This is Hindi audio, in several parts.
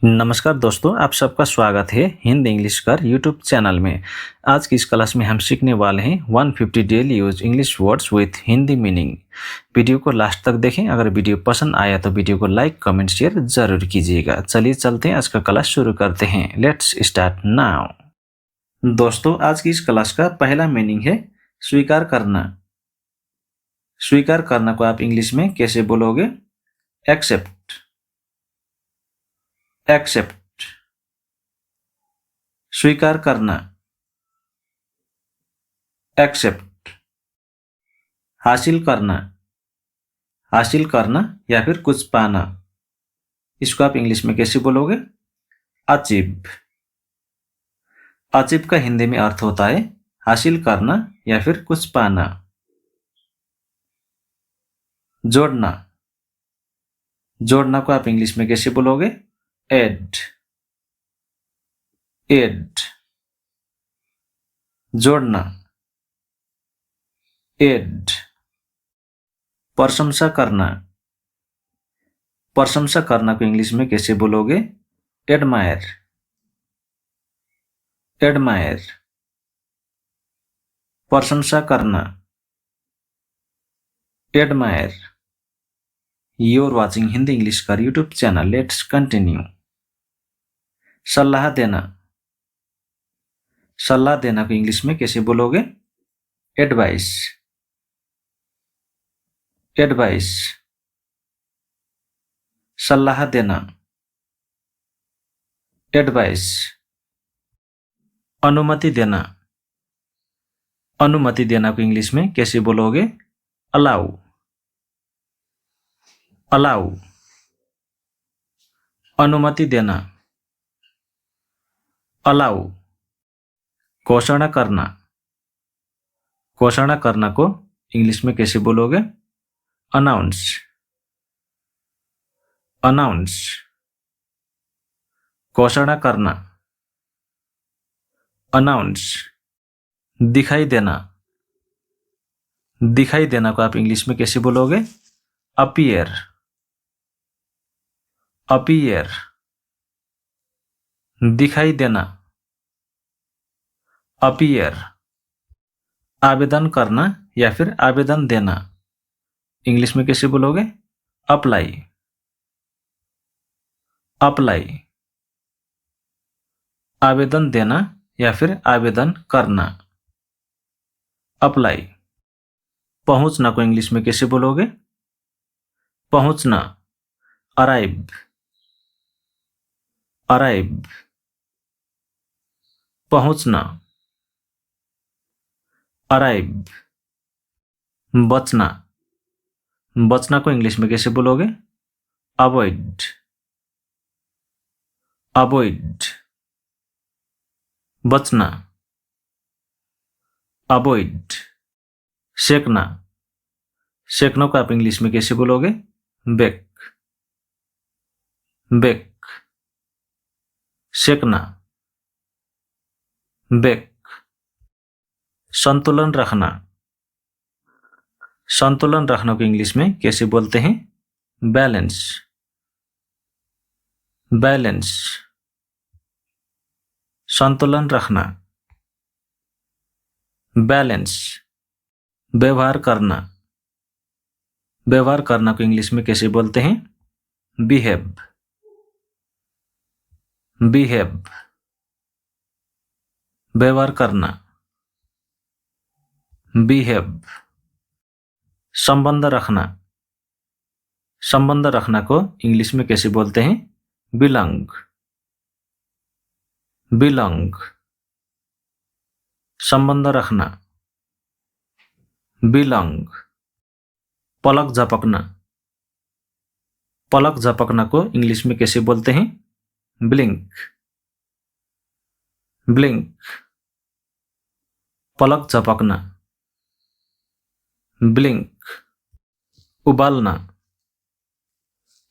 नमस्कार दोस्तों, आप सबका स्वागत है हिंदी इंग्लिश कर यूट्यूब चैनल में। आज की इस क्लास में हम सीखने वाले हैं 150 daily use English words with Hindi meaning. Video को लास्ट तक देखें। अगर वीडियो पसंद आया तो वीडियो को लाइक, कमेंट, शेयर जरूर कीजिएगा। चलिए चलते हैं, आज का क्लास शुरू करते हैं। Let's start now. दोस्तों, आज की इस क्लास का पहला मीनिंग है स्वीकार करना। स्वीकार करना को आप इंग्लिश में कैसे बोलोगे? एक्सेप्ट। एक्सेप्ट। स्वीकार करना। एक्सेप्ट। हासिल करना। हासिल करना या फिर कुछ पाना, इसको आप इंग्लिश में कैसे बोलोगे? अचीव। अचीव का हिंदी में अर्थ होता है हासिल करना या फिर कुछ पाना। जोड़ना। जोड़ना को आप इंग्लिश में कैसे बोलोगे? एड। एड। जोड़ना। एड। प्रशंसा करना। प्रशंसा करना को इंग्लिश में कैसे बोलोगे? एडमायर। एडमायर। प्रशंसा करना। Admire. You're watching Hindi English का YouTube चैनल। Let's continue. सलाह देना। सलाह देना को इंग्लिश में कैसे बोलोगे? एडवाइस। एडवाइस। सलाह देना। एडवाइस। अनुमति देना। अनुमति देना को इंग्लिश में कैसे बोलोगे? अलाउ। अलाउ। अनुमति देना। अलाउ। घोषणा करना। घोषणा करना को इंग्लिश में कैसे बोलोगे? अनाउंस। अनाउंस। घोषणा करना। अनाउंस। दिखाई देना। दिखाई देना को आप इंग्लिश में कैसे बोलोगे? अपीयर। अपीयर। दिखाई देना। अपीयर। आवेदन करना या फिर आवेदन देना, इंग्लिश में कैसे बोलोगे? अप्लाई। अप्लाई। आवेदन देना या फिर आवेदन करना, अप्लाई। पहुंचना को इंग्लिश में कैसे बोलोगे? पहुंचना। अराइव। अराइव। पहुंचना। अराइव। बचना। बचना को इंग्लिश में कैसे बोलोगे? अवॉइड। अवॉइड। बचना। अवॉइड। सेकना। सेकना को आप इंग्लिश में कैसे बोलोगे? बेक। बेक। सेकना। बेक। संतुलन रखना। संतुलन रखना को इंग्लिश में कैसे बोलते हैं? बैलेंस। बैलेंस। संतुलन रखना। बैलेंस। व्यवहार करना। व्यवहार करना को इंग्लिश में कैसे बोलते हैं? बिहेव। बिहेव। व्यवहार करना। बिहेव। संबंध रखना। संबंध रखना को इंग्लिश में कैसे बोलते हैं? बिलोंग। बिलोंग। संबंध रखना। बिलोंग। पलक झपकना। पलक झपकना को इंग्लिश में कैसे बोलते हैं? ब्लिंक। ब्लिंक। पलक झपकना। ब्लिंक। उबालना।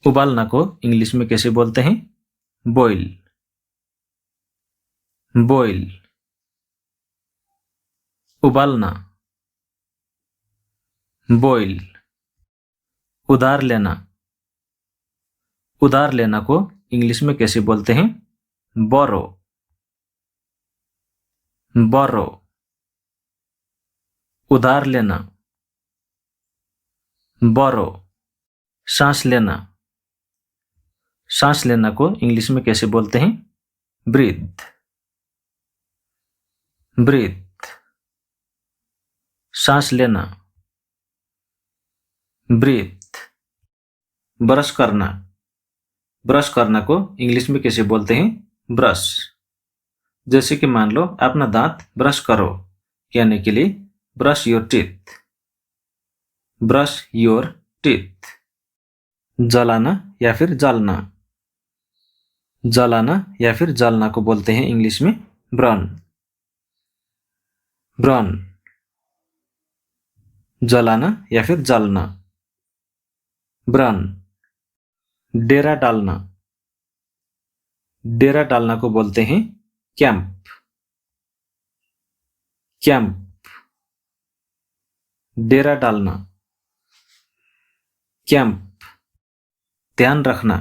उबालना को इंग्लिश में कैसे बोलते हैं? बॉईल। बॉईल। उबालना। बॉईल। उधार लेना। उधार लेना को इंग्लिश में कैसे बोलते हैं? बोरो, बोरो। उधार लेना, बोरो। सांस लेना, सांस लेना को इंग्लिश में कैसे बोलते हैं? Breathe, breathe. सांस लेना, ब्रीथ। ब्रश करना, ब्रश करना को इंग्लिश में कैसे बोलते हैं? ब्रश। जैसे कि मान लो अपना दांत ब्रश करो कहने के लिए brush your teeth, brush your teeth. जलाना या फिर जलना, जलाना या फिर जलना को बोलते हैं इंग्लिश में ब्रन, ब्रन। जलाना या फिर जलना, ब्रन। डेरा डालना, डेरा डालना को बोलते हैं कैंप, कैंप। डेरा डालना, कैंप। ध्यान रखना,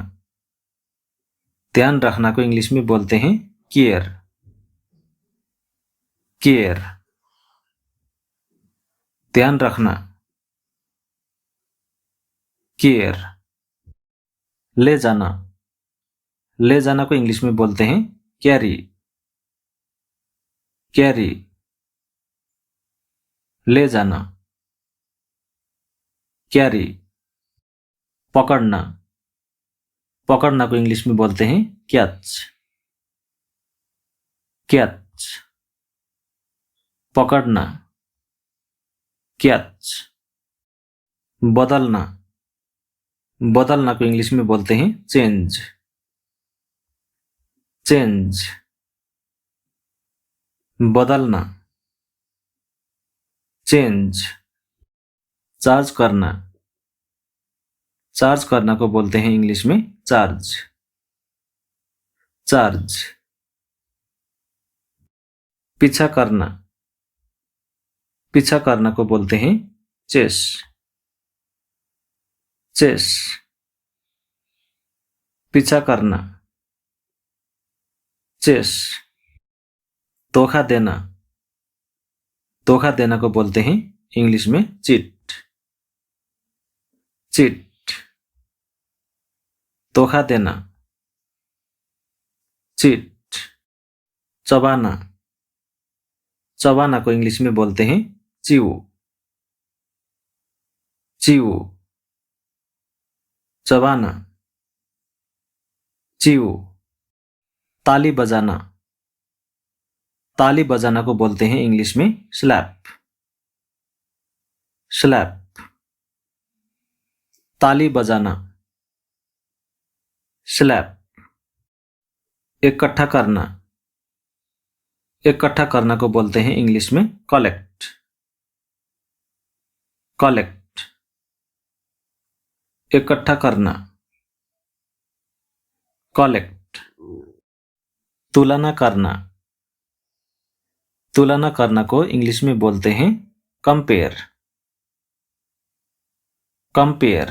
ध्यान रखना को इंग्लिश में बोलते हैं केयर, केयर। ध्यान रखना, केयर। ले जाना, ले जाना को इंग्लिश में बोलते हैं कैरी, कैरी। ले जाना, कैरी। पकड़ना, पकड़ना को इंग्लिश में बोलते हैं कैच, कैच। पकड़ना, कैच। बदलना, बदलना को इंग्लिश में बोलते हैं चेंज, चेंज। बदलना, चेंज। चार्ज करना, चार्ज करना को बोलते हैं इंग्लिश में चार्ज, चार्ज। पीछा करना, पीछा करना को बोलते हैं चेस, चेस। पीछा करना, चेस। धोखा देना, धोखा देना को बोलते हैं इंग्लिश में चीट, चीट। धोखा देना, चीट। चबाना, चबाना को इंग्लिश में बोलते हैं च्यू, च्यू। चबाना, च्यू। ताली बजाना, ताली बजाना को बोलते हैं इंग्लिश में स्लैप, स्लैप। ताली बजाना, स्लैप। इकट्ठा करना, इकट्ठा करना को बोलते हैं इंग्लिश में कलेक्ट, कलेक्ट। इकट्ठा करना, कलेक्ट। तुलना करना, तुलना करना को इंग्लिश में बोलते हैं कंपेयर, कंपेयर।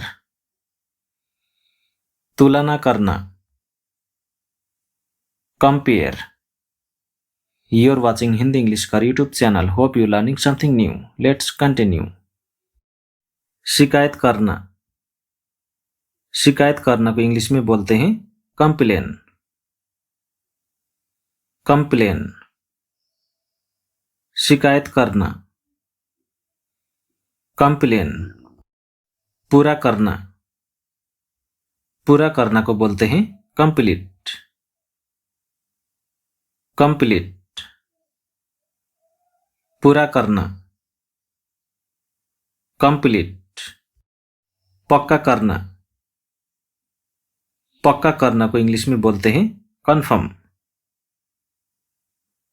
तुलना करना, compare. You are watching Hindi English Car YouTube channel. Hope you learning something new. Let's continue. शिकायत करना, शिकायत करना को इंग्लिश में बोलते हैं कंप्लेन, कंप्लेन। शिकायत करना, कंप्लेन। पूरा करना, पूरा करना को बोलते हैं कंप्लीट, कंप्लीट। पूरा करना, कंप्लीट। पक्का करना, पक्का करना को इंग्लिश में बोलते हैं कन्फर्म,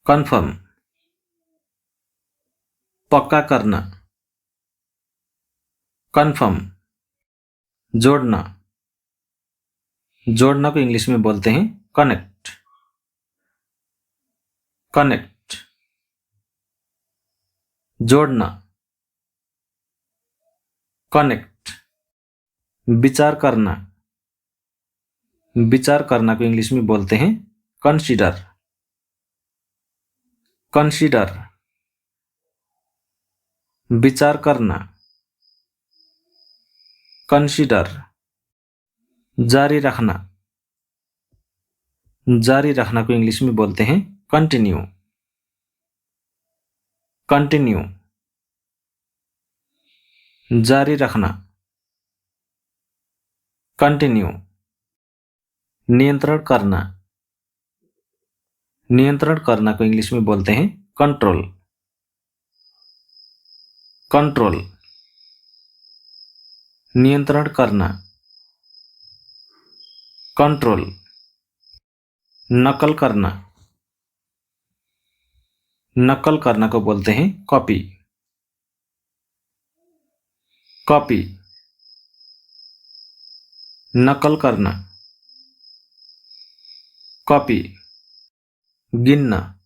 कन्फर्म। पक्का करना, कन्फर्म। जोड़ना, जोड़ना को इंग्लिश में बोलते हैं कनेक्ट, कनेक्ट। जोड़ना, कनेक्ट। विचार करना, विचार करना को इंग्लिश में बोलते हैं कंसीडर। कंसीडर। विचार करना, कंसीडर। जारी रखना, जारी रखना को इंग्लिश में बोलते हैं कंटिन्यू। कंटिन्यू। जारी रखना, कंटिन्यू। नियंत्रण करना, नियंत्रण करना को इंग्लिश में बोलते हैं कंट्रोल। कंट्रोल। नियंत्रण करना, कंट्रोल। नकल करना, नकल करना को बोलते हैं कॉपी। कॉपी। नकल करना, कॉपी। गिनना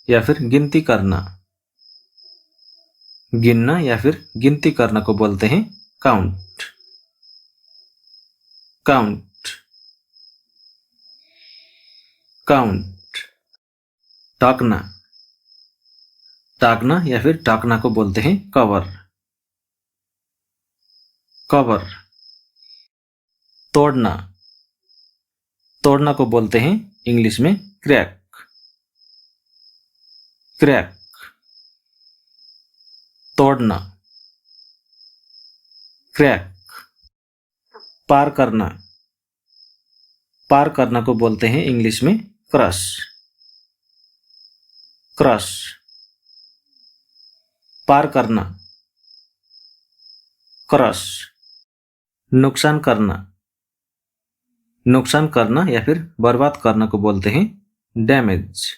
या फिर गिनती करना, गिनना या फिर गिनती करना को बोलते हैं काउंट। काउंट। काउंट। ढकना, ढकना या फिर ढकना को बोलते हैं कवर। कवर। तोड़ना, तोड़ना को बोलते हैं इंग्लिश में क्रैक। क्रैक। तोड़ना, क्रैक। पार करना, पार करना को बोलते हैं इंग्लिश में क्रॉस। क्रॉस। पार करना, क्रॉस। नुकसान करना, नुकसान करना या फिर बर्बाद करना को बोलते हैं डैमेज।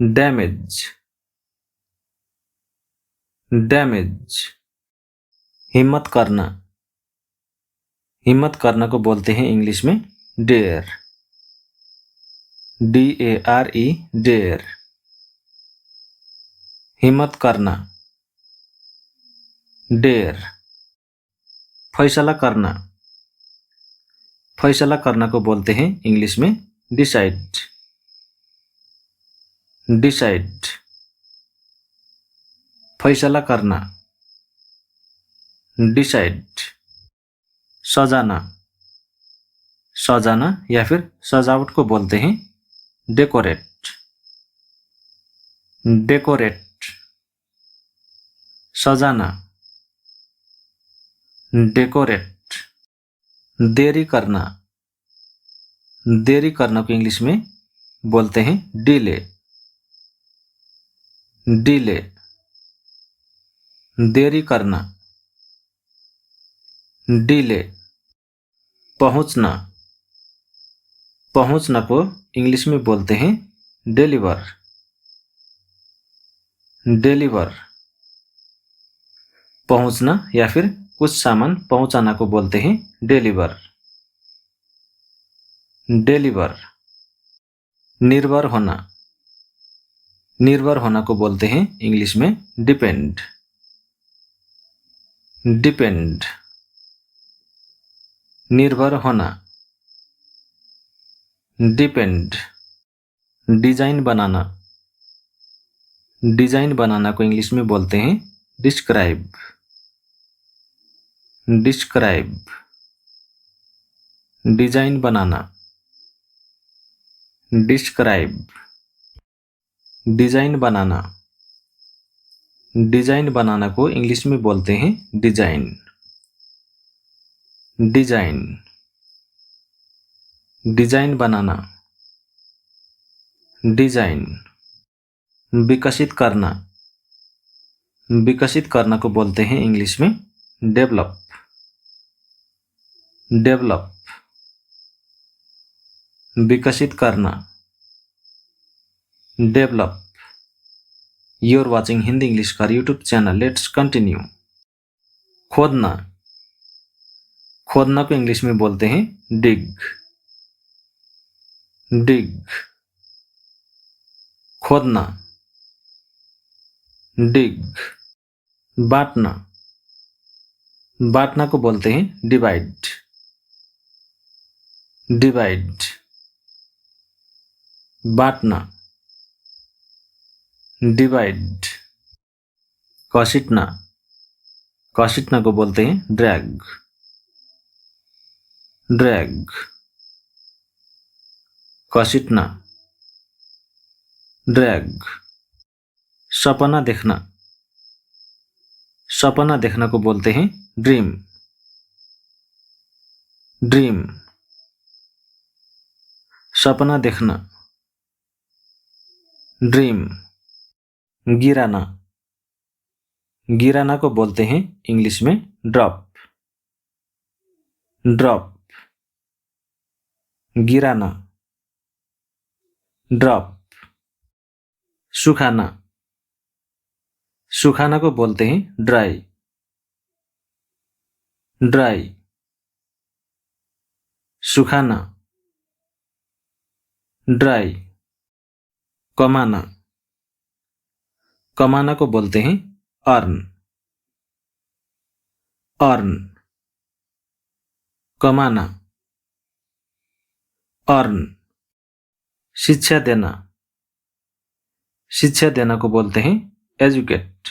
डैमेज। डैमेज। हिम्मत करना, हिम्मत करना को बोलते हैं इंग्लिश में डेयर। DARE, dare. हिम्मत करना, डेयर। फैसला करना, फैसला करना को बोलते हैं इंग्लिश में डिसाइड। डिसाइड। फैसला करना, डिसाइड। सजाना, सजाना या फिर सजावट को बोलते हैं डेकोरेट। डेकोरेट। सजाना, डेकोरेट। देरी करना, देरी करना को इंग्लिश में बोलते हैं डिले। डिले। देरी करना, डिले। पहुंचना, पहुंचना को इंग्लिश में बोलते हैं डिलीवर। डिलीवर। पहुंचना या फिर कुछ सामान पहुंचाना को बोलते हैं डिलीवर। डिलीवर। निर्भर होना, निर्भर होना को बोलते हैं इंग्लिश में डिपेंड। डिपेंड। निर्भर होना, डिपेंड। डिजाइन बनाना, डिजाइन बनाना को इंग्लिश में बोलते हैं डिस्क्राइब। डिस्क्राइब। डिजाइन बनाना, डिस्क्राइब। डिजाइन बनाना, डिजाइन बनाना को इंग्लिश में बोलते हैं डिजाइन। डिजाइन। डिजाइन बनाना, डिजाइन। विकसित करना, विकसित करना को बोलते हैं इंग्लिश में डेवलप। डेवलप। विकसित करना, develop. You are watching Hindi English Car YouTube channel. Let's continue. खोदना, खोदना को इंग्लिश में बोलते हैं डिग। डिग। खोदना, डिग। बांटना, बांटना को बोलते हैं डिवाइड। डिवाइड, बांटना, डिवाइड, घसीटना, घसीटना को बोलते हैं ड्रैग, ड्रैग, घसीटना, ड्रैग, सपना देखना, सपना देखना को बोलते हैं ड्रीम, ड्रीम, सपना देखना, ड्रीम, गिराना, गिराना को बोलते हैं इंग्लिश में ड्रॉप, ड्रॉप, गिराना, ड्रॉप, सुखाना, सुखाना को बोलते हैं ड्राई, ड्राई, सुखाना, ड्राई, कमाना, कमाना को बोलते हैं अर्न, अर्न, कमाना, अर्न, शिक्षा देना, शिक्षा देना को बोलते हैं एजुकेट,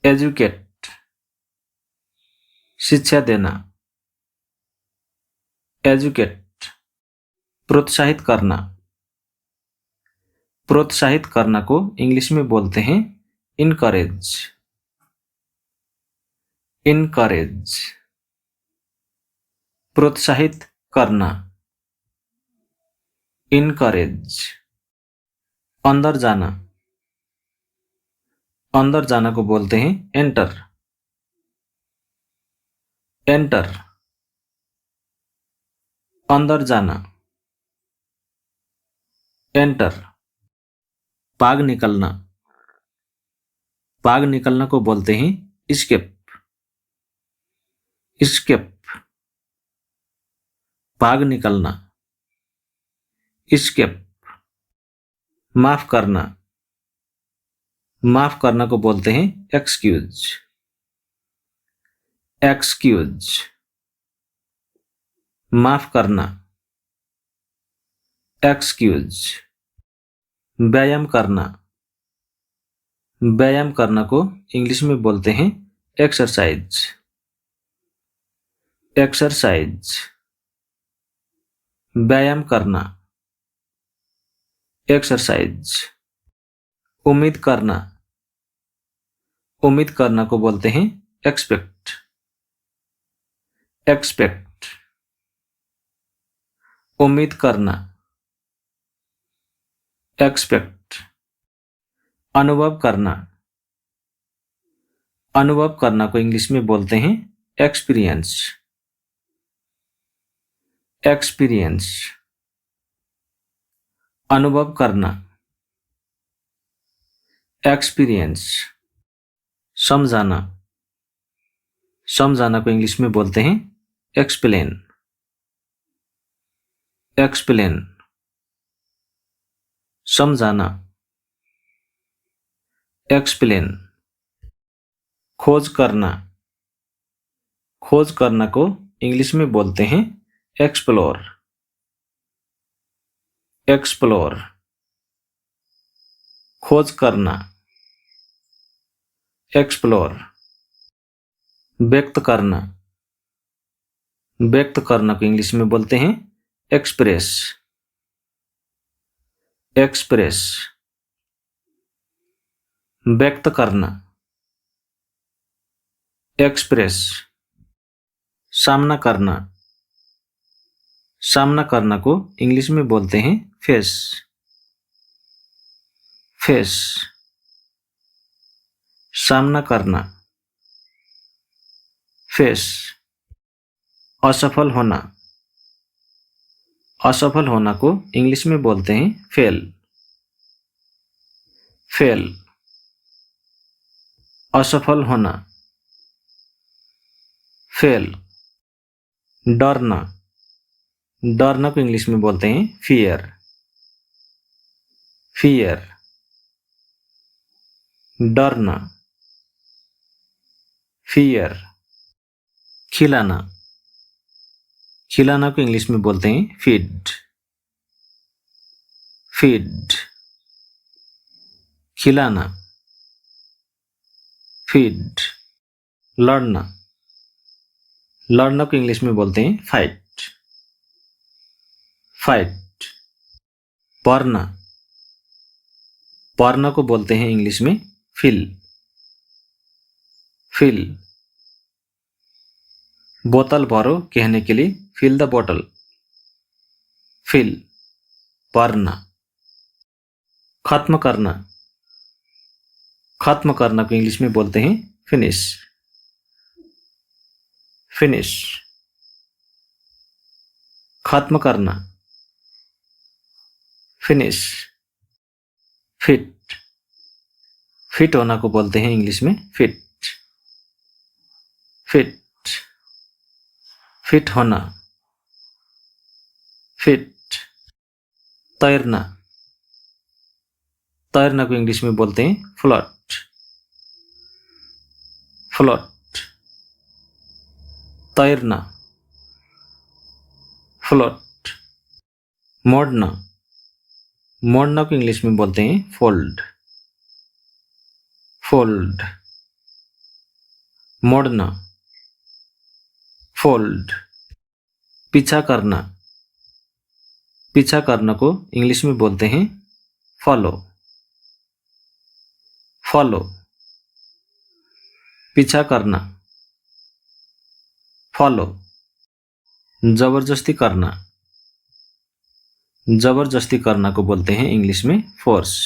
एजुकेट, शिक्षा देना, एजुकेट, प्रोत्साहित करना, प्रोत्साहित करना को इंग्लिश में बोलते हैं इनकरेज, इनकरेज, प्रोत्साहित करना, इनकरेज, अंदर जाना, अंदर जाना को बोलते हैं एंटर, एंटर, अंदर जाना, एंटर, भाग निकलना, भाग निकलना को बोलते हैं एस्केप, एस्केप, भाग निकलना, एस्केप, माफ करना, माफ करना को बोलते हैं एक्सक्यूज, एक्सक्यूज, माफ करना, एक्सक्यूज, व्यायाम करना, व्यायाम करना को इंग्लिश में बोलते हैं एक्सरसाइज, एक्सरसाइज, व्यायाम करना, एक्सरसाइज, उम्मीद करना, उम्मीद करना को बोलते हैं एक्सपेक्ट, एक्सपेक्ट, उम्मीद करना, एक्सपेक्ट, अनुभव करना, अनुभव करना को इंग्लिश में बोलते हैं एक्सपीरियंस, एक्सपीरियंस, अनुभव करना, एक्सपीरियंस, समझाना, समझाना को इंग्लिश में बोलते हैं एक्सप्लेन, एक्सप्लेन, समझाना, एक्सप्लेन, खोज करना, खोज करना को इंग्लिश में बोलते हैं एक्सप्लोर, एक्सप्लोर, खोज करना, एक्सप्लोर, व्यक्त करना, व्यक्त करना को इंग्लिश में बोलते हैं एक्सप्रेस, एक्सप्रेस, व्यक्त करना, एक्सप्रेस, सामना करना, सामना करना को इंग्लिश में बोलते हैं फेस, फेस, सामना करना, फेस, असफल होना, असफल होना को इंग्लिश में बोलते हैं फेल, फेल, असफल होना, फेल, डरना, डरना को इंग्लिश में बोलते हैं फियर, फियर, डरना, फियर, खिलाना, खिलाना को इंग्लिश में बोलते हैं फीड। फीड, खिलाना, फीड। लड़ना, लड़ना को इंग्लिश में बोलते हैं फाइट। फाइट। पढ़ना, पढ़ना को बोलते हैं इंग्लिश में फिल। फिल। बोतल भरो कहने के लिए फिल द बोतल। फिल, पढ़ना। खत्म करना, खत्म करना को इंग्लिश में बोलते हैं फिनिश। फिनिश। खत्म करना, फिनिश। फिट, फिट होना को बोलते हैं इंग्लिश में फिट। फिट, फिट होना, फिट। तैरना, तैरना को इंग्लिश में बोलते हैं फ्लोट। फ्लोट। तैरना, फ्लोट। मोड़ना, मोड़ना को इंग्लिश में बोलते हैं फोल्ड। फोल्ड। मोड़ना, फोल्ड। पीछा करना, पीछा करना को इंग्लिश में बोलते हैं फॉलो। फॉलो। पीछा करना, फॉलो। जबरदस्ती करना, जबरदस्ती करना को बोलते हैं इंग्लिश में फोर्स।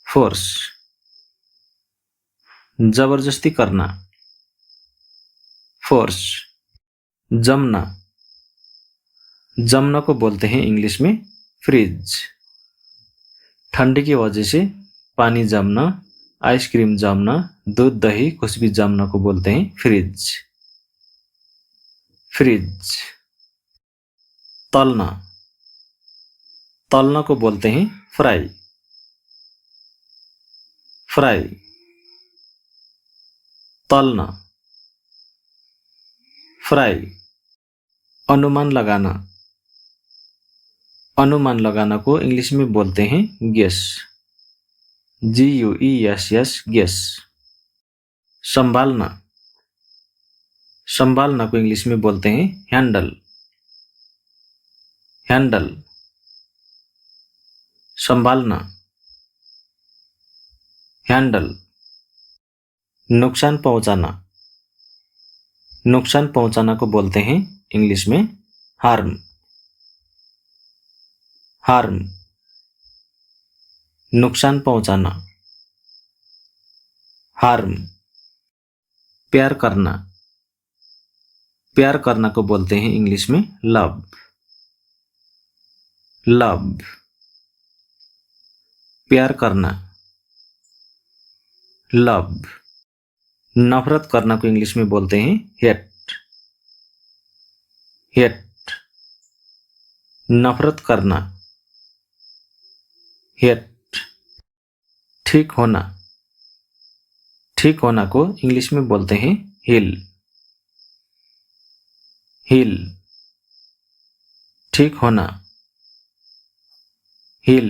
फोर्स। जबरदस्ती करना, फोर्स। जमना, जमना को बोलते हैं इंग्लिश में फ्रीज। ठंडी की वजह से पानी जमना, आइसक्रीम जमना, दूध दही कुछ भी जमना को बोलते हैं फ्रीज। फ्रीज। तलना, तलना को बोलते हैं फ्राई। फ्राई। तलना, फ्राई। अनुमान लगाना, अनुमान लगाना को इंग्लिश में बोलते हैं गेस। GUESS, guess. संभालना, संभालना को इंग्लिश में बोलते हैं हैंडल। हैंडल। संभालना, हैंडल। नुकसान पहुंचाना, नुकसान पहुंचाना को बोलते हैं इंग्लिश में हार्म। हार्म। नुकसान पहुंचाना, हार्म। प्यार करना, प्यार करना को बोलते हैं इंग्लिश में लव। लव। प्यार करना, लव। नफरत करना को इंग्लिश में बोलते हैं हेट। हेट। नफरत करना, हेट। ठीक होना, ठीक होना को इंग्लिश में बोलते हैं हील। हील। ठीक होना, हील।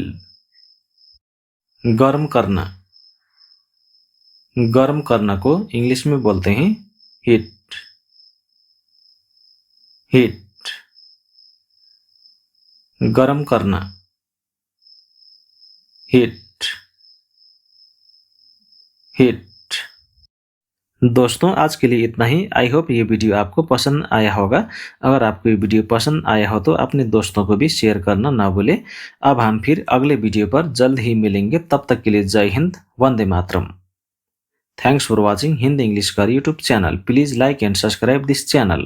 गर्म करना, गर्म करना को इंग्लिश में बोलते हैं हीट। हीट। गर्म करना, हीट। हीट। दोस्तों आज के लिए इतना ही। आई होप ये वीडियो आपको पसंद आया होगा। अगर आपको ये वीडियो पसंद आया हो तो अपने दोस्तों को भी शेयर करना ना भूले। अब हम फिर अगले वीडियो पर जल्द ही मिलेंगे। तब तक के लिए जय Hind, Vande Mataram. Thanks for watching Hindi English Car YouTube channel. Please like and subscribe this channel.